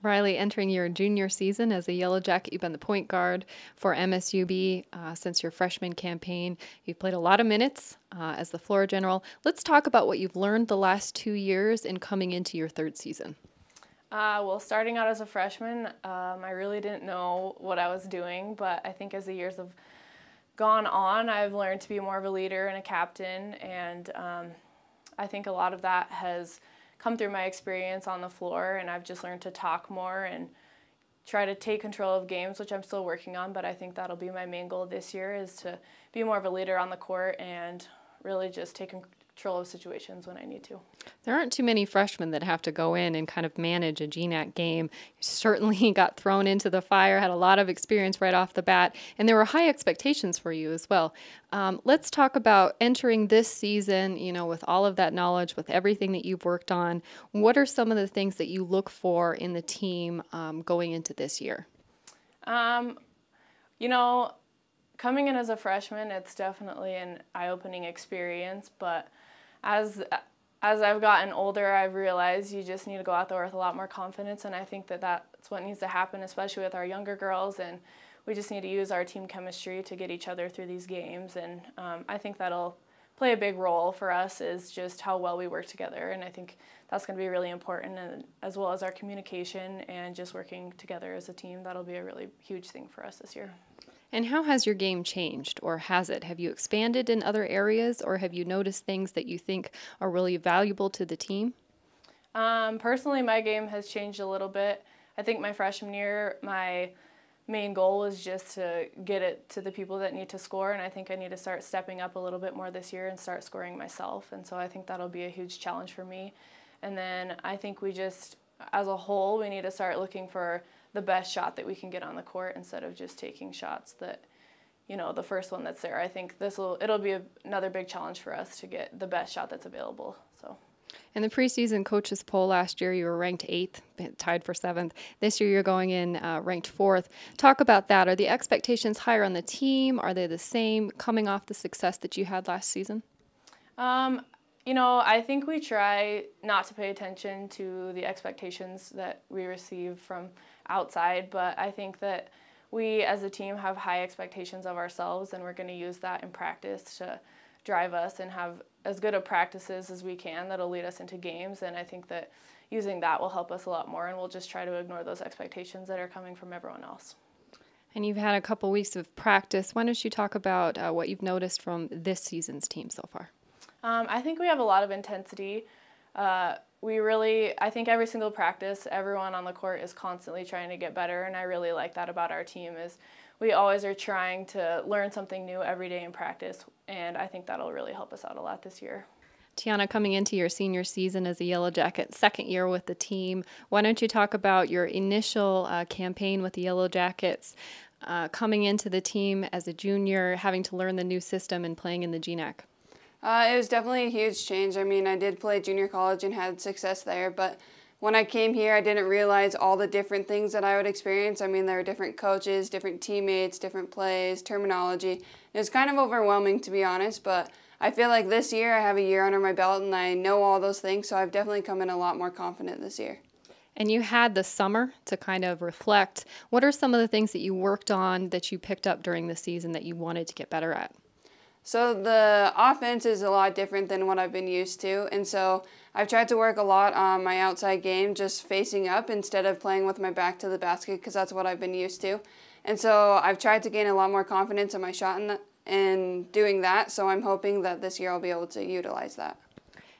Rylee, entering your junior season as a Yellow Jacket, you've been the point guard for MSUB since your freshman campaign. You've played a lot of minutes as the floor general. Let's talk about what you've learned the last 2 years and coming into your third season. Well, starting out as a freshman, I really didn't know what I was doing, but I think as the years have gone on, I've learned to be more of a leader and a captain, and I think a lot of that has come through my experience on the floor, and I've just learned to talk more and try to take control of games, which I'm still working on, but I think that'll be my main goal this year, is to be more of a leader on the court and really just take control of situations when I need to. There aren't too many freshmen that have to go in and kind of manage a GNAC game. You certainly got thrown into the fire, had a lot of experience right off the bat, and there were high expectations for you as well. Let's talk about entering this season, you know, with all of that knowledge, with everything that you've worked on. What are some of the things that you look for in the team going into this year? You know, coming in as a freshman, it's definitely an eye-opening experience, but as I've gotten older, I've realized you just need to go out there with a lot more confidence, and I think that that's what needs to happen, especially with our younger girls, and we just need to use our team chemistry to get each other through these games, and I think that'll play a big role for us, is just how well we work together, and I think that's going to be really important, and as well as our communication and just working together as a team. That'll be a really huge thing for us this year. And how has your game changed, or has it? Have you expanded in other areas, or have you noticed things that you think are really valuable to the team? Personally, my game has changed a little bit. I think my freshman year, my main goal was just to get it to the people that need to score, and I think I need to start stepping up a little bit more this year and start scoring myself, and so I think that'll be a huge challenge for me. And then I think we just, as a whole, we need to start looking for the best shot that we can get on the court instead of just taking shots that, you know, the first one that's there. I think it'll be another big challenge for us to get the best shot that's available. So. In the preseason coaches poll last year, you were ranked 8th, tied for 7th. This year, you're going in ranked 4th. Talk about that. Are the expectations higher on the team? Are they the same coming off the success that you had last season? You know, I think we try not to pay attention to the expectations that we receive from outside, but I think that we as a team have high expectations of ourselves, and we're going to use that in practice to drive us and have as good of practices as we can that'll lead us into games, and I think that using that will help us a lot more, and we'll just try to ignore those expectations that are coming from everyone else. And you've had a couple weeks of practice. Why don't you talk about what you've noticed from this season's team so far? I think we have a lot of intensity. I think every single practice, everyone on the court is constantly trying to get better, and I really like that about our team, is we always are trying to learn something new every day in practice, and I think that'll really help us out a lot this year. Tiana, coming into your senior season as a Yellow Jacket, second year with the team, why don't you talk about your initial campaign with the Yellow Jackets, coming into the team as a junior, having to learn the new system and playing in the GNAC? It was definitely a huge change. I mean, I did play junior college and had success there, but when I came here, I didn't realize all the different things that I would experience. I mean, there were different coaches, different teammates, different plays, terminology. It was kind of overwhelming, to be honest, but I feel like this year I have a year under my belt and I know all those things, so I've definitely come in a lot more confident this year. And you had the summer to kind of reflect. What are some of the things that you worked on that you picked up during the season that you wanted to get better at? So the offense is a lot different than what I've been used to, and so I've tried to work a lot on my outside game, just facing up instead of playing with my back to the basket, because that's what I've been used to. And so I've tried to gain a lot more confidence in my shot in doing that, so I'm hoping that this year I'll be able to utilize that.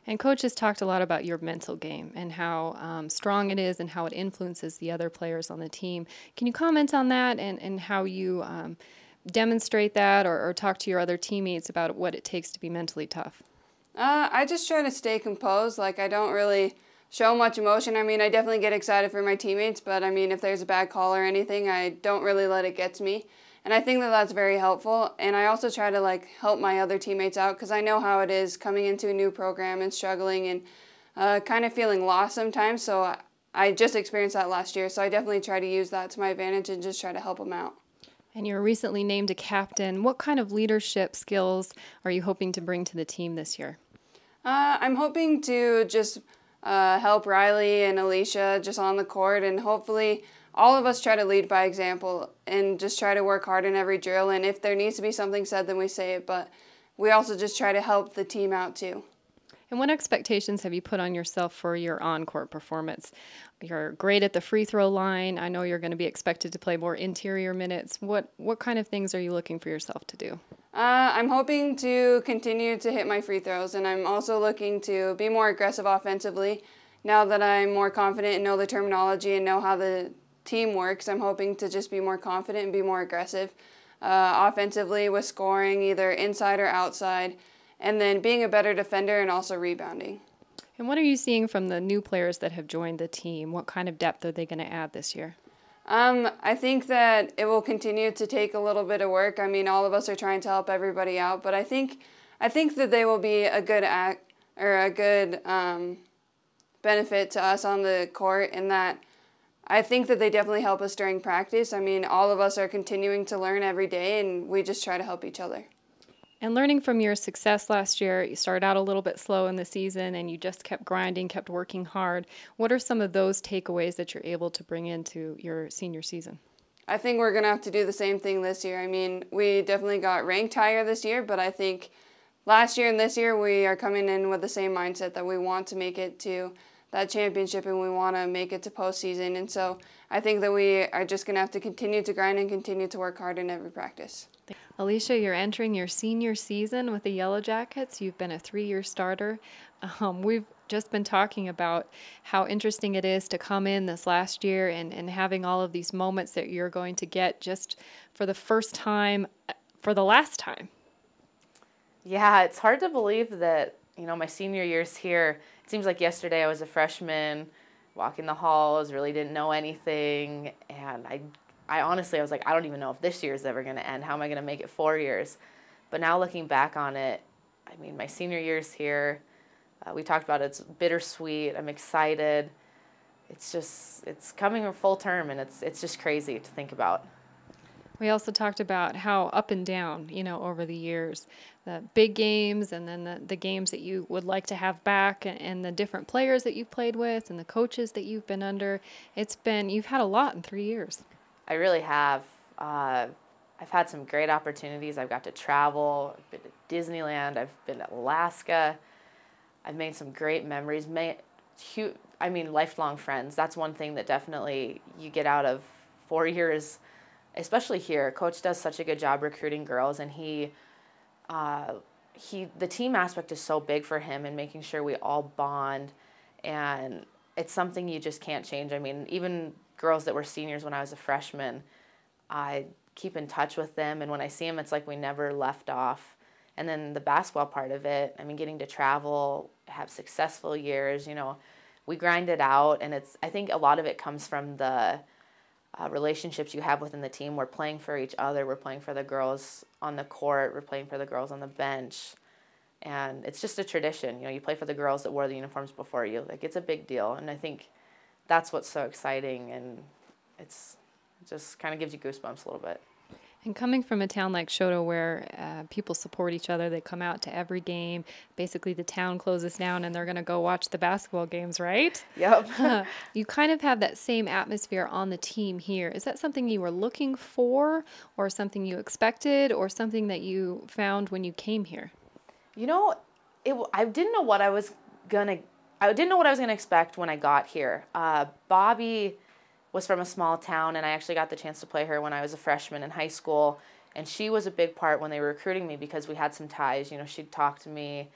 And Coach has talked a lot about your mental game and how strong it is and how it influences the other players on the team. Can you comment on that and how you demonstrate that or talk to your other teammates about what it takes to be mentally tough? I just try to stay composed. Like, I don't really show much emotion. I mean, I definitely get excited for my teammates, but I mean, if there's a bad call or anything, I don't really let it get to me. And I think that that's very helpful. And I also try to help my other teammates out, because I know how it is coming into a new program and struggling and kind of feeling lost sometimes. So I just experienced that last year. So I definitely try to use that to my advantage and just try to help them out. And you were recently named a captain. What kind of leadership skills are you hoping to bring to the team this year? I'm hoping to just help Rylee and Alisha just on the court, and hopefully all of us try to lead by example and just try to work hard in every drill, and if there needs to be something said, then we say it, but we also just try to help the team out too. And what expectations have you put on yourself for your on-court performance? You're great at the free throw line. I know you're going to be expected to play more interior minutes. What kind of things are you looking for yourself to do? I'm hoping to continue to hit my free throws, and I'm also looking to be more aggressive offensively. Now that I'm more confident and know the terminology and know how the team works, I'm hoping to just be more confident and be more aggressive offensively with scoring either inside or outside, and then being a better defender and also rebounding. And what are you seeing from the new players that have joined the team? What kind of depth are they going to add this year? I think that it will continue to take a little bit of work. I mean, all of us are trying to help everybody out, but I think that they will be a good benefit to us on the court, in that I think that they definitely help us during practice. I mean, all of us are continuing to learn every day, and we just try to help each other. And learning from your success last year, you started out a little bit slow in the season and you just kept grinding, kept working hard. What are some of those takeaways that you're able to bring into your senior season? I think we're going to have to do the same thing this year. I mean, we definitely got ranked higher this year, but I think last year and this year we are coming in with the same mindset that we want to make it to that championship and we want to make it to postseason. And so I think that we are just going to have to continue to grind and continue to work hard in every practice. Alisha, you're entering your senior season with the Yellow Jackets. You've been a 3-year starter. We've just been talking about how interesting it is to come in this last year and having all of these moments that you're going to get just for the first time, for the last time. Yeah, it's hard to believe that, my senior year's here. It seems like yesterday I was a freshman, walking the halls, really didn't know anything, and I honestly, I was like, I don't even know if this year is ever going to end. How am I going to make it 4 years? But now looking back on it, I mean, my senior year's here. We talked about it. It's bittersweet. I'm excited. It's coming full term, and it's just crazy to think about. We also talked about how up and down, over the years, the big games and then the games that you would like to have back and the different players that you've played with and the coaches that you've been under. You've had a lot in 3 years. I really have. I've had some great opportunities. I've got to travel. I've been to Disneyland. I've been to Alaska. I've made some great memories. Lifelong friends. That's one thing that definitely you get out of 4 years, especially here. Coach does such a good job recruiting girls, and the team aspect is so big for him and making sure we all bond, and it's something you just can't change. I mean, even girls that were seniors when I was a freshman, I keep in touch with them, and when I see them, it's like we never left off. And then the basketball part of it, I mean, getting to travel, have successful years, we grind it out, and I think a lot of it comes from the relationships you have within the team. We're playing for each other, we're playing for the girls on the court, we're playing for the girls on the bench, and it's just a tradition. You play for the girls that wore the uniforms before you. Like, it's a big deal, and I think that's what's so exciting, and it just kind of gives you goosebumps a little bit. And coming from a town like Choteau where people support each other, they come out to every game. Basically, the town closes down and they're going to go watch the basketball games, right? Yep. You kind of have that same atmosphere on the team here. Is that something you were looking for, or something you expected, or something that you found when you came here? I didn't know what I was going to expect when I got here. Bobby was from a small town, and I actually got the chance to play her when I was a freshman in high school, and she was a big part when they were recruiting me because we had some ties. She'd talk to me,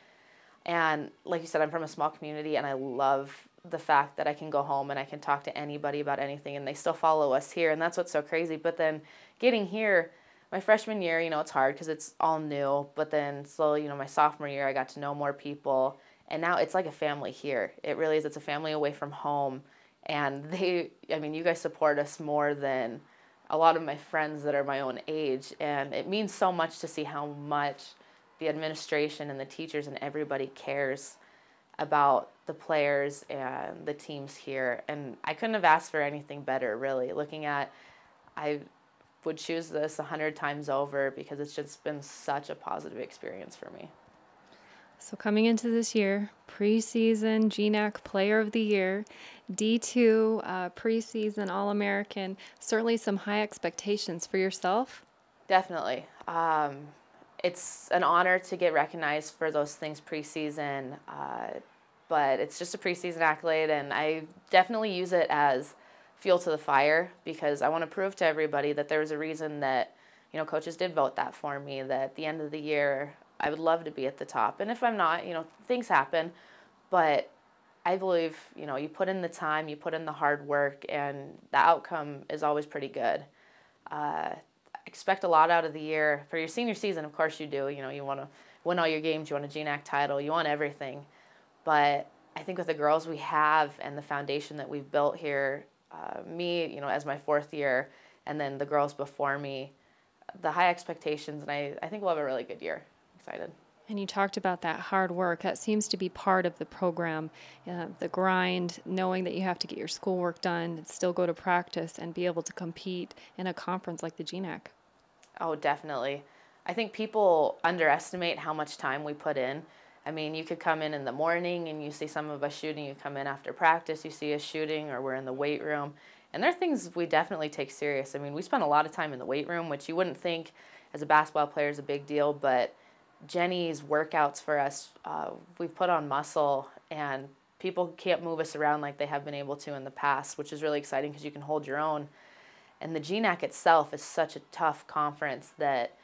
and like you said, I'm from a small community, and I love the fact that I can go home and I can talk to anybody about anything, and they still follow us here, and that's what's so crazy. But then getting here, my freshman year, it's hard because it's all new, but then slowly, my sophomore year, I got to know more people, and now it's like a family here. It really is. It's a family away from home. And you guys support us more than a lot of my friends that are my own age. And it means so much to see how much the administration and the teachers and everybody cares about the players and the teams here. And I couldn't have asked for anything better, really. I would choose this 100 times over because it's just been such a positive experience for me. So coming into this year, preseason GNAC Player of the Year, D2 preseason All-American, certainly some high expectations for yourself. Definitely. It's an honor to get recognized for those things preseason, but it's just a preseason accolade, and I definitely use it as fuel to the fire because I want to prove to everybody that there's a reason that, coaches did vote that for me, that at the end of the year, I would love to be at the top. And if I'm not, things happen, but I believe, you put in the time, you put in the hard work, and the outcome is always pretty good. Expect a lot out of the year. For your senior season, of course you do. You want to win all your games, you want a GNAC title, you want everything. But I think with the girls we have and the foundation that we've built here, me, as my 4th year, and then the girls before me, the high expectations, and I think we'll have a really good year. Excited. And you talked about that hard work. That seems to be part of the program, the grind, knowing that you have to get your schoolwork done and still go to practice and be able to compete in a conference like the GNAC. Oh, definitely. I think people underestimate how much time we put in. I mean, you could come in the morning and you see some of us shooting. You come in after practice, you see us shooting, or we're in the weight room. And there are things we definitely take serious. I mean, we spend a lot of time in the weight room, which you wouldn't think as a basketball player is a big deal, but Jenny's workouts for us, we've put on muscle, and people can't move us around like they have been able to in the past, which is really exciting because you can hold your own. And the GNAC itself is such a tough conference that,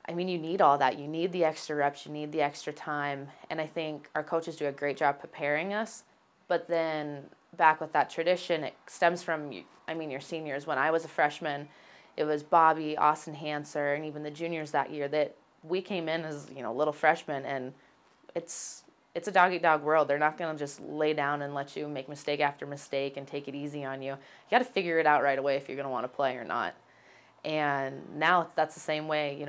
I mean, you need all that. You need the extra reps, you need the extra time, and I think our coaches do a great job preparing us. But then back with that tradition, it stems from, your seniors. When I was a freshman, it was Bobby, Austin Hanser, and even the juniors that year that we came in as, little freshmen, and it's a dog-eat-dog world. They're not going to just lay down and let you make mistake after mistake and take it easy on you. You got to figure it out right away if you're going to want to play or not. And now that's the same way,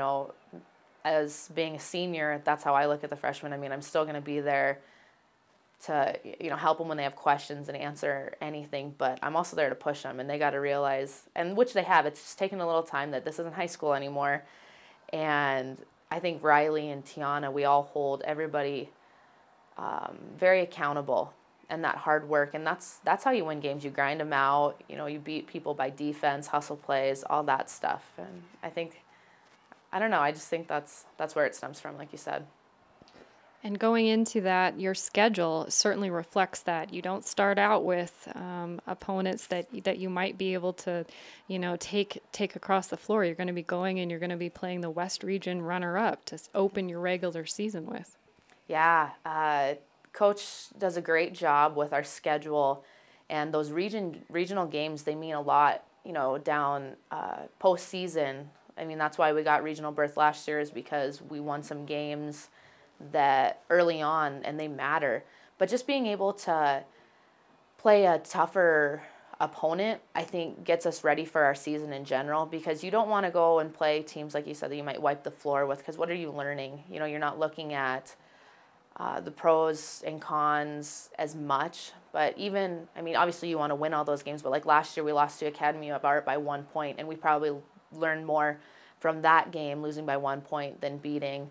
as being a senior, that's how I look at the freshmen. I mean, I'm still going to be there to, help them when they have questions and answer anything, but I'm also there to push them, and they got to realize, and which they have, it's just taken a little time, that this isn't high school anymore. And I think Rylee and Tiana, we all hold everybody very accountable, and that hard work, and that's how you win games. You grind them out, you beat people by defense, hustle plays, all that stuff. And I don't know, I just think that's where it stems from, like you said. And going into that, your schedule certainly reflects that. You don't start out with opponents that you might be able to, take across the floor. You're going to be going and you're going to be playing the West Region runner-up to open your regular season with. Yeah, Coach does a great job with our schedule, and those regional games, they mean a lot, down postseason. I mean, that's why we got regional berth last year, is because we won some games that early on, and they matter. But just being able to play a tougher opponent, I think, gets us ready for our season in general, because you don't want to go and play teams, like you said, that you might wipe the floor with, because what are you learning? You're not looking at the pros and cons as much. But even, obviously you want to win all those games, but like last year we lost to Academy of Art by 1 point, and we probably learned more from that game, losing by 1 point, than beating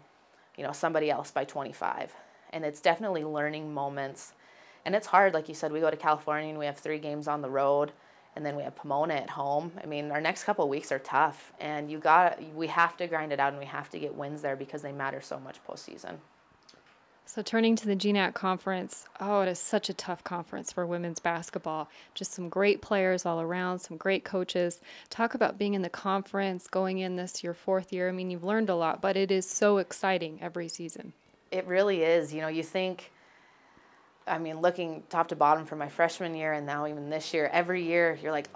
somebody else by 25. And it's definitely learning moments. And it's hard, like you said, we go to California and we have 3 games on the road, and then we have Pomona at home. Our next couple of weeks are tough, and we have to grind it out, and we have to get wins there because they matter so much postseason. So turning to the GNAC conference, it is such a tough conference for women's basketball. Just some great players all around, some great coaches. Talk about being in the conference, going in this your 4th year. You've learned a lot, but it is so exciting every season. It really is. You think, looking top to bottom from my freshman year and now even this year, every year you're like,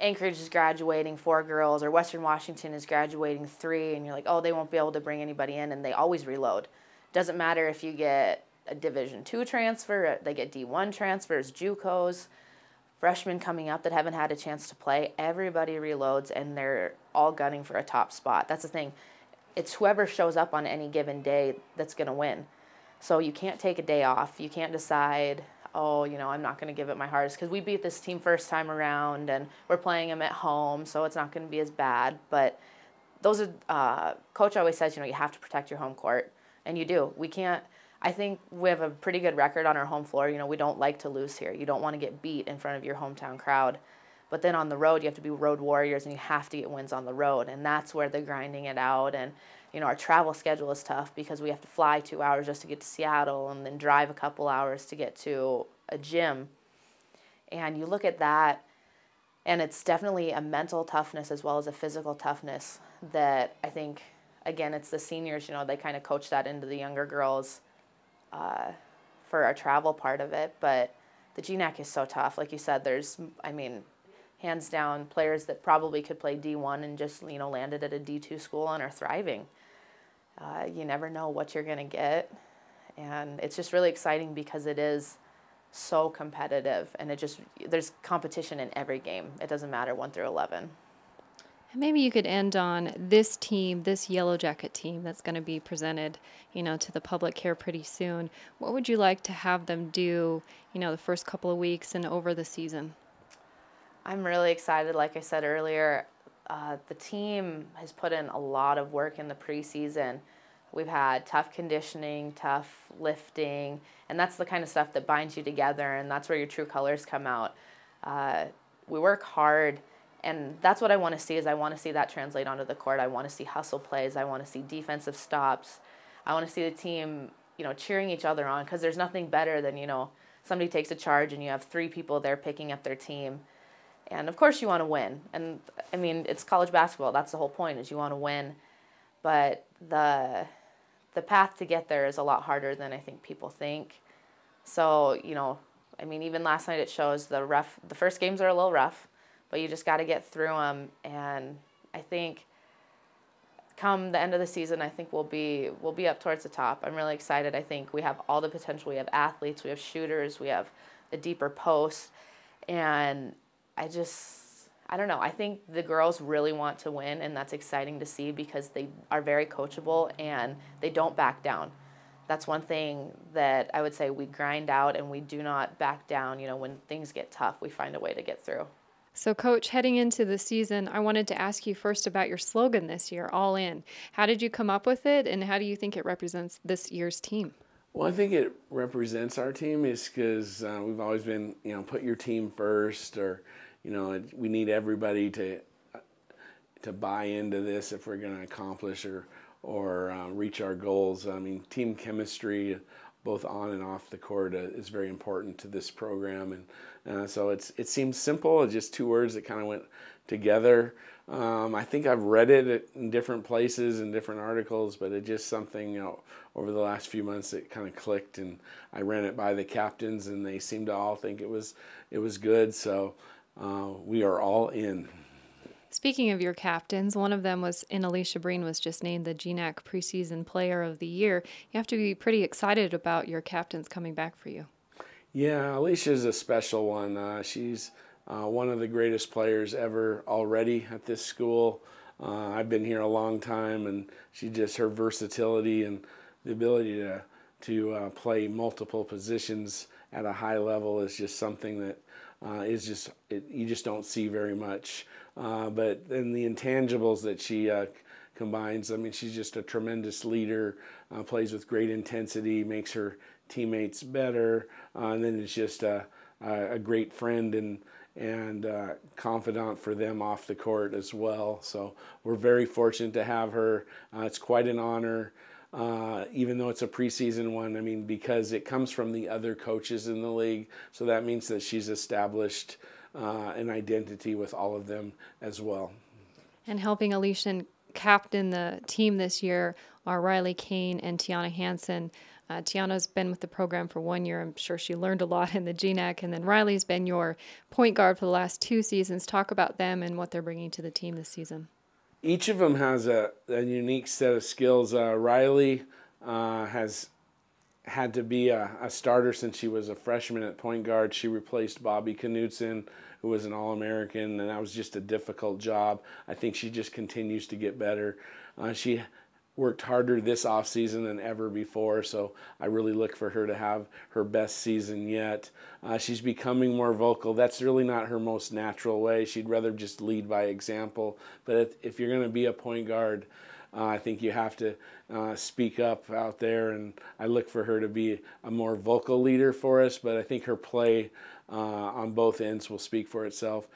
Anchorage is graduating 4 girls, or Western Washington is graduating 3, and you're like, they won't be able to bring anybody in, and they always reload. Doesn't matter if you get a Division II transfer, they get D1 transfers, JUCOs, freshmen coming up that haven't had a chance to play. Everybody reloads, and they're all gunning for a top spot. That's the thing. It's whoever shows up on any given day that's going to win. So you can't take a day off. You can't decide, I'm not going to give it my hardest because we beat this team first time around, and we're playing them at home, so it's not going to be as bad. But those are, Coach always says, you have to protect your home court. And you do. We can't, I think we have a pretty good record on our home floor. You know, we don't like to lose here. You don't want to get beat in front of your hometown crowd. But then on the road, you have to be road warriors, and you have to get wins on the road. And that's where they're grinding it out. And, you know, our travel schedule is tough because we have to fly 2 hours just to get to Seattle and then drive a couple hours to get to a gym. And you look at that, and it's definitely a mental toughness as well as a physical toughness that I think, again, it's the seniors, you know, they kind of coach that into the younger girls for our travel part of it. But the GNAC is so tough. Like you said, there's, I mean, hands down, players that probably could play D1 and just, you know, landed at a D2 school and are thriving. You never know what you're going to get. And it's just really exciting because it is so competitive, and there's competition in every game. It doesn't matter 1 through 11. And maybe you could end on this team, this Yellow Jacket team that's going to be presented, you know, to the public here pretty soon. What would you like to have them do, you know, the first couple of weeks and over the season? I'm really excited. Like I said earlier, the team has put in a lot of work in the preseason. We've had tough conditioning, tough lifting, and that's the kind of stuff that binds you together, and that's where your true colors come out. We work hard, and that's what I want to see. Is I want to see that translate onto the court. I want to see hustle plays. I want to see defensive stops. I want to see the team, you know, cheering each other on, because there's nothing better than, you know, somebody takes a charge and you have 3 people there picking up their team. And of course you want to win. And I mean, it's college basketball. That's the whole point, is you want to win. But the path to get there is a lot harder than I think people think. So, you know, I mean, even last night it shows the first games are a little rough, but you just got to get through them. And I think come the end of the season, I think we'll be up towards the top. I'm really excited. I think we have all the potential. We have athletes, we have shooters, we have a deeper post. And I don't know. I think the girls really want to win, and that's exciting to see because they are very coachable and they don't back down. That's one thing that I would say we grind out, and we do not back down. You know, when things get tough, we find a way to get through. So, Coach, heading into the season, I wanted to ask you first about your slogan this year, All In. How did you come up with it, and how do you think it represents this year's team? Well, I think it represents our team is because we've always been, you know, put your team first, or, you know, we need everybody to buy into this if we're going to accomplish or reach our goals. I mean, team chemistry, both on and off the court, is very important to this program, and so it seems simple. It's just 2 words that kind of went together. I think I've read it in different places and different articles, but it's just something, you know, over the last few months it kind of clicked, and I ran it by the captains, and they seemed to all think it was good. So we are all in. Speaking of your captains, one of them Alisha Breen was just named the GNAC Preseason Player of the Year. You have to be pretty excited about your captains coming back for you. Yeah, Alisha's a special one. She's one of the greatest players ever already at this school. I've been here a long time, and her versatility and the ability to play multiple positions at a high level is just something that you just don't see very much. But then the intangibles that she combines, I mean, she's just a tremendous leader, plays with great intensity, makes her teammates better, and then is just a great friend and confidant for them off the court as well. So we're very fortunate to have her. It's quite an honor. Even though it's a preseason one, I mean, because it comes from the other coaches in the league, so that means that she's established an identity with all of them as well. And helping Alisha captain the team this year are Rylee Kane and Tiana Hanson. Tiana's been with the program for 1 year. I'm sure she learned a lot in the GNAC. And then Rylee's been your point guard for the last 2 seasons. Talk about them and what they're bringing to the team this season. Each of them has a unique set of skills. Rylee has had to be a starter since she was a freshman at point guard. She replaced Bobby Knutson, who was an All-American, and that was just a difficult job. I think she just continues to get better. She worked harder this offseason than ever before, so I really look for her to have her best season yet. She's becoming more vocal. That's really not her most natural way. She'd rather just lead by example. But if you're going to be a point guard, I think you have to speak up out there, and I look for her to be a more vocal leader for us, but I think her play on both ends will speak for itself.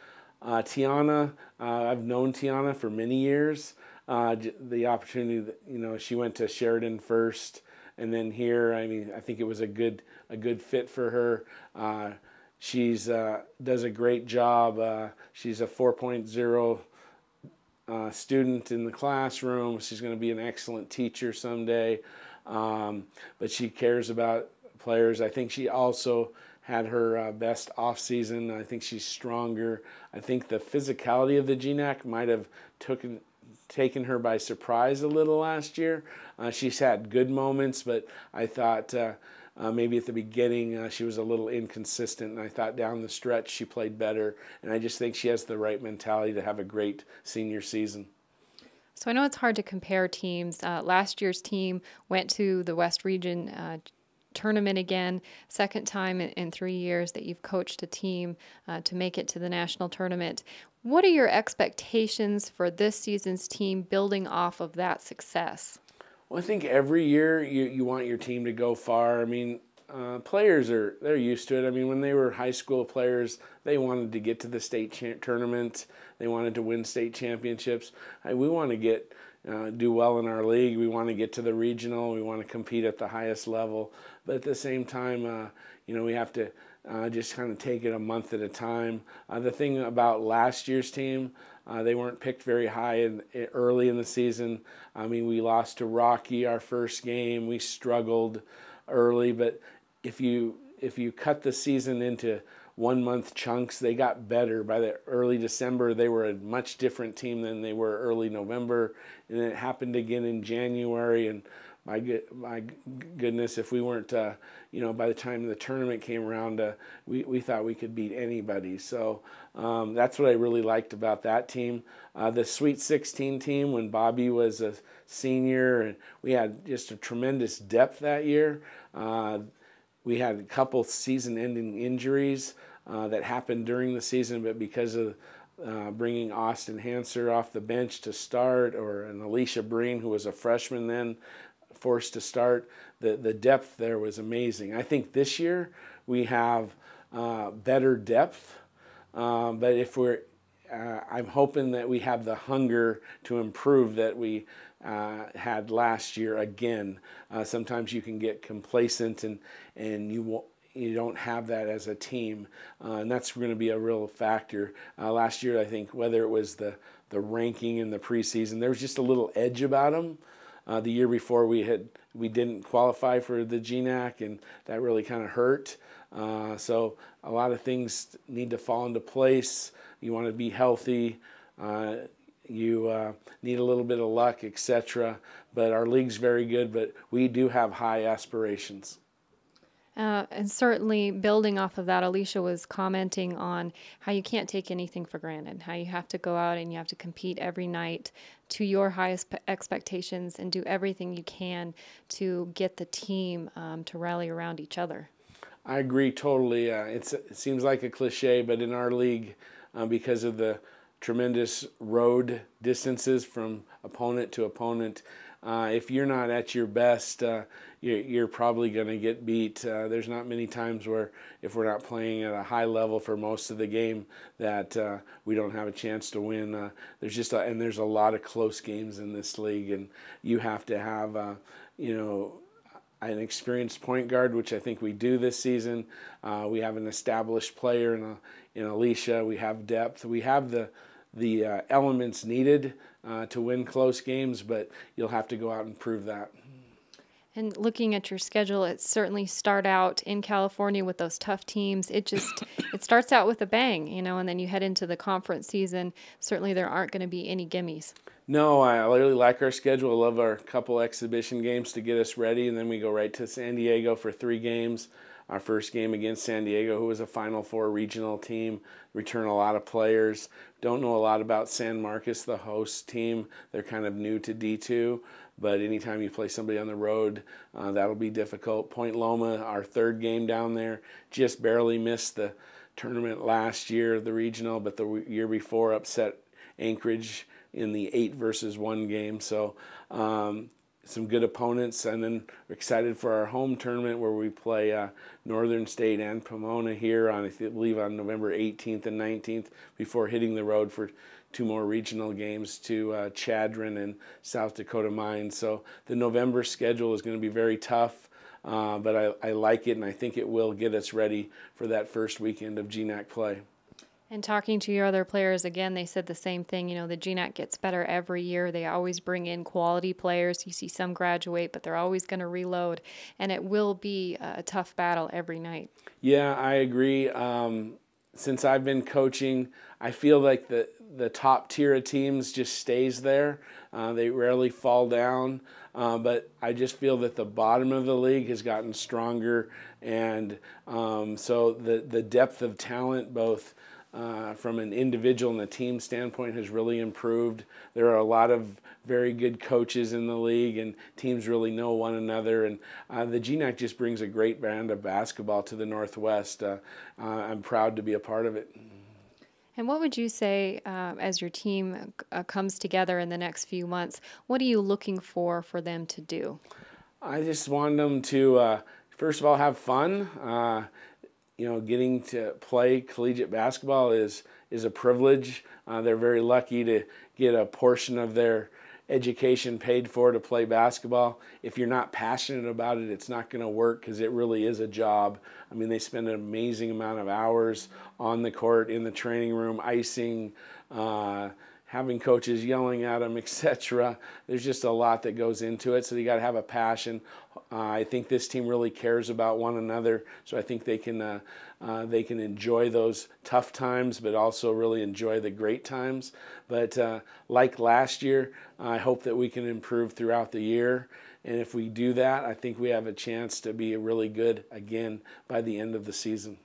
Tiana, I've known Tiana for many years. The opportunity that, you know, she went to Sheridan first and then here. I mean, I think it was a good fit for her. She's does a great job. She's a 4.0 student in the classroom. She's going to be an excellent teacher someday. But she cares about players. I think she also had her best off season. I think she's stronger. I think the physicality of the GNAC might have taken her by surprise a little last year. She's had good moments, but I thought maybe at the beginning she was a little inconsistent, and I thought down the stretch she played better, and I just think she has the right mentality to have a great senior season. So I know it's hard to compare teams. Last year's team went to the West Region tournament again, second time in 3 years that you've coached a team to make it to the national tournament. What are your expectations for this season's team building off of that success? Well, I think every year you want your team to go far. I mean, players they're used to it. I mean, when they were high school players, they wanted to get to the state tournament. They wanted to win state championships. We want to do well in our league. We want to get to the regional. We want to compete at the highest level. But at the same time, you know, we have to just kind of take it a month at a time. The thing about last year's team, they weren't picked very high early in the season. I mean, we lost to Rocky our first game. We struggled early, but if you cut the season into 1 month chunks, they got better. By the early December, they were a much different team than they were early November, and it happened again in January. And my goodness, if we weren't, you know, by the time the tournament came around, we thought we could beat anybody. So that's what I really liked about that team. The Sweet 16 team, when Bobby was a senior, and we had just a tremendous depth that year. We had a couple season-ending injuries that happened during the season, but because of bringing Austin Hanser off the bench to start, or an Alisha Breen, who was a freshman then, forced to start, the depth there was amazing. I think this year we have better depth, but if I'm hoping that we have the hunger to improve that we had last year again. Sometimes you can get complacent and you don't have that as a team, and that's going to be a real factor. Last year, I think, whether it was the ranking in the preseason, there was just a little edge about them. The year before we didn't qualify for the GNAC, and that really kind of hurt. So a lot of things need to fall into place. You want to be healthy. You need a little bit of luck, etc. But our league's very good, but we do have high aspirations. And certainly building off of that, Alisha was commenting on how you can't take anything for granted, how you have to go out and you have to compete every night to your highest expectations and do everything you can to get the team to rally around each other. I agree totally. It seems like a cliche, but in our league, because of the tremendous road distances from opponent to opponent, if you're not at your best, you're probably going to get beat. There's not many times where, if we're not playing at a high level for most of the game, that we don't have a chance to win. There's a lot of close games in this league, and you have to have, you know, an experienced point guard, which I think we do this season. We have an established player in Alisha. We have depth. We have the elements needed to win close games, but you'll have to go out and prove that. And looking at your schedule, it certainly start out in California with those tough teams. It starts out with a bang, you know, and then you head into the conference season. Certainly there aren't going to be any gimmies. No, I really like our schedule. I love our couple exhibition games to get us ready, and then we go right to San Diego for 3 games. Our first game against San Diego, who was a Final Four regional team, return a lot of players. Don't know a lot about San Marcos, the host team. They're kind of new to D2, but anytime you play somebody on the road, that'll be difficult. Point Loma, our 3rd game down there, just barely missed the tournament last year, the regional, but the year before upset Anchorage in the 8-versus-1 game. So some good opponents, and then we're excited for our home tournament where we play Northern State and Pomona here on, I believe, on November 18th and 19th before hitting the road for 2 more regional games to Chadron and South Dakota Mines. So the November schedule is going to be very tough, but I like it, and I think it will get us ready for that first weekend of GNAC play. And talking to your other players, again, they said the same thing. You know, the GNAC gets better every year. They always bring in quality players. You see some graduate, but they're always going to reload. And it will be a tough battle every night. Yeah, I agree. Since I've been coaching, I feel like the top tier of teams just stays there. They rarely fall down. But I just feel that the bottom of the league has gotten stronger. And so the depth of talent, both from an individual and a team standpoint, has really improved. There are a lot of very good coaches in the league, and teams really know one another. And the GNAC just brings a great brand of basketball to the Northwest. I'm proud to be a part of it. And what would you say as your team comes together in the next few months? What are you looking for them to do? I just want them to, first of all, have fun. You know, getting to play collegiate basketball is a privilege. They're very lucky to get a portion of their education paid for to play basketball. If you're not passionate about it, it's not going to work, because it really is a job. I mean, they spend an amazing amount of hours on the court, in the training room, icing, having coaches yelling at them, etc. There's just a lot that goes into it, so you got to have a passion. I think this team really cares about one another, so I think they can enjoy those tough times, but also really enjoy the great times. But like last year, I hope that we can improve throughout the year, and if we do that, I think we have a chance to be really good again by the end of the season.